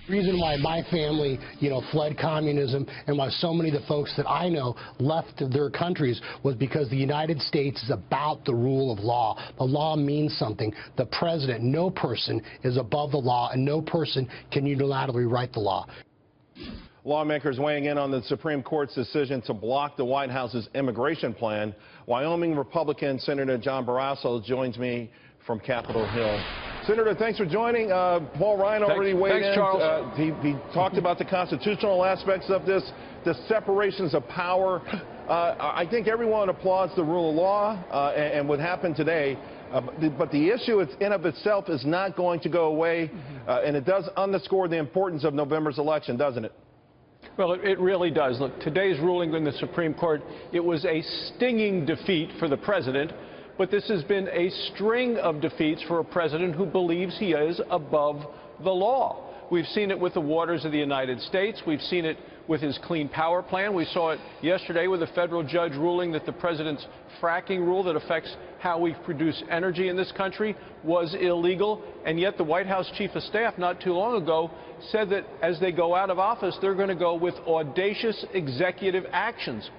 The reason why my family, fled communism and why so many of the folks that I know left their countries was because the United States is about the rule of law. The law means something. The president, no person is above the law, and no person can unilaterally write the law. Lawmakers weighing in on the Supreme Court's decision to block the White House's immigration plan. Wyoming Republican Senator John Barrasso joins me from Capitol Hill. Senator, thanks for joining. Paul Ryan already weighed in. Charles. He talked about the constitutional aspects of this, the separations of power. I think everyone applauds the rule of law and what happened today. But the issue in and of itself is not going to go away, and it does underscore the importance of November's election, doesn't it? Well, it really does. Look, today's ruling in the Supreme Court, it was a stinging defeat for the president, but this has been a string of defeats for a president who believes he is above the law. We've seen it with the waters of the United States. We've seen it with his Clean Power Plan. We saw it yesterday with a federal judge ruling that the president's fracking rule that affects how we produce energy in this country was illegal. And yet the White House Chief of Staff not too long ago said that as they go out of office, they're going to go with audacious executive actions.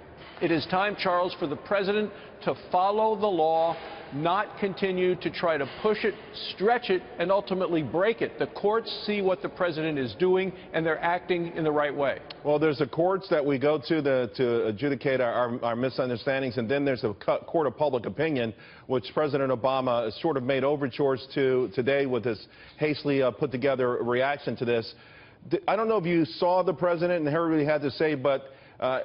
It is time, Charles, for the president to follow the law, not continue to try to push it, stretch it, and ultimately break it. The courts see what the president is doing, and they're acting in the right way. Well, there's the courts that we go to adjudicate our misunderstandings, and then there's a court of public opinion, which President Obama sort of made overtures to today with his hastily put together reaction to this. I don't know if you saw the president and heard what he had to say, but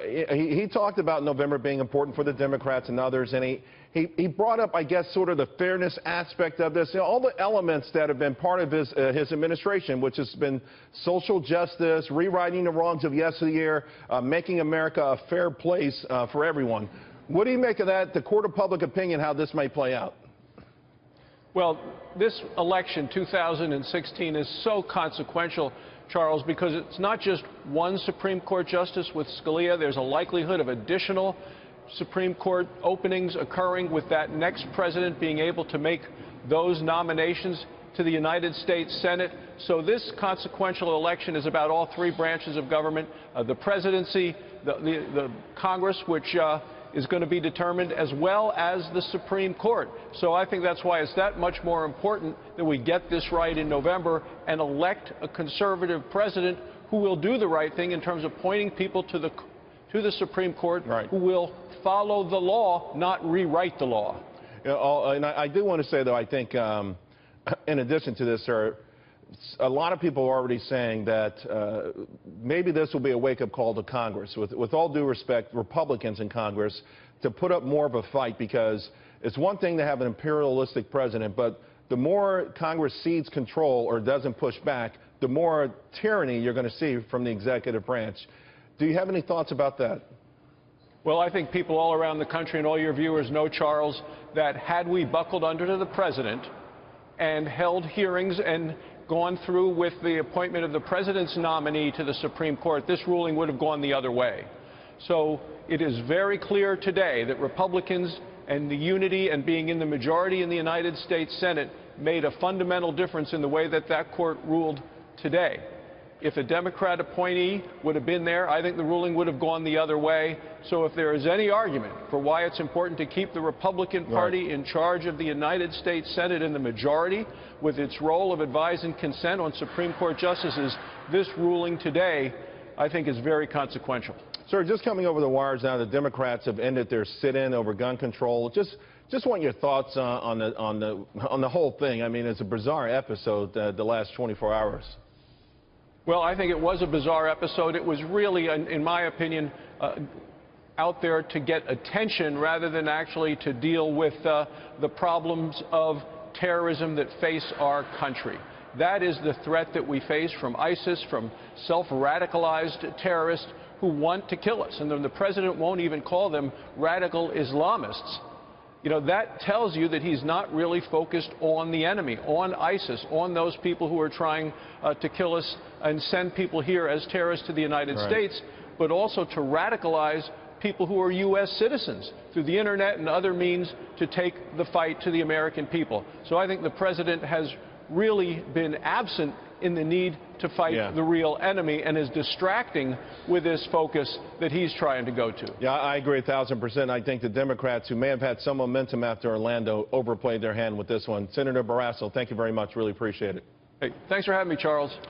he talked about November being important for the Democrats and others, and he brought up, I guess, sort of the fairness aspect of this, all the elements that have been part of his administration, which has been social justice, rewriting the wrongs of yesteryear, making America a fair place for everyone. What do you make of that, the court of public opinion, how this may play out? Well, this election, 2016, is so consequential, Charles, because it's not just one Supreme Court justice with Scalia. There's a likelihood of additional Supreme Court openings occurring with that next president being able to make those nominations to the United States Senate. So this consequential election is about all three branches of government, the presidency, the Congress, which is going to be determined, as well as the Supreme Court. So I think that's why it's that much more important that we get this right in November and elect a conservative president who will do the right thing in terms of pointing people to the Supreme Court, right, who will follow the law, not rewrite the law. And I do want to say, though, I think in addition to this, sir, a lot of people are already saying that maybe this will be a wake-up call to Congress, with all due respect, Republicans in Congress, to put up more of a fight, because it's one thing to have an imperialistic president, but the more Congress cedes control or doesn't push back, the more tyranny you're going to see from the executive branch. Do you have any thoughts about that? Well, I think people all around the country and all your viewers know, Charles, that had we buckled under to the president and held hearings and gone through with the appointment of the president's nominee to the Supreme Court, this ruling would have gone the other way. So it is very clear today that Republicans and the unity and being in the majority in the United States Senate made a fundamental difference in the way that that court ruled today. If a Democrat appointee would have been there, I think the ruling would have gone the other way. So if there is any argument for why it's important to keep the Republican Party in charge of the United States Senate in the majority, with its role of advise and consent on Supreme Court justices, this ruling today, I think, is very consequential. Sir, just coming over the wires now, the Democrats have ended their sit-in over gun control. Just want your thoughts on the whole thing. I mean, it's a bizarre episode the last 24 hours. Well, I think it was a bizarre episode. It was really, in my opinion, out there to get attention rather than actually to deal with the problems of terrorism that face our country. That is the threat that we face from ISIS, from self-radicalized terrorists who want to kill us. And then the president won't even call them radical Islamists. You know, that tells you that he's not really focused on the enemy, on ISIS, on those people who are trying to kill us and send people here as terrorists to the United States, but also to radicalize people who are U.S. citizens through the internet and other means to take the fight to the American people. So I think the president has really been absent in the need to fight the real enemy and is distracting with this focus that he's trying to go to. Yeah, I agree 1,000%. I think the Democrats, who may have had some momentum after Orlando, overplayed their hand with this one. Senator Barrasso, thank you very much. Really appreciate it. Hey, thanks for having me, Charles.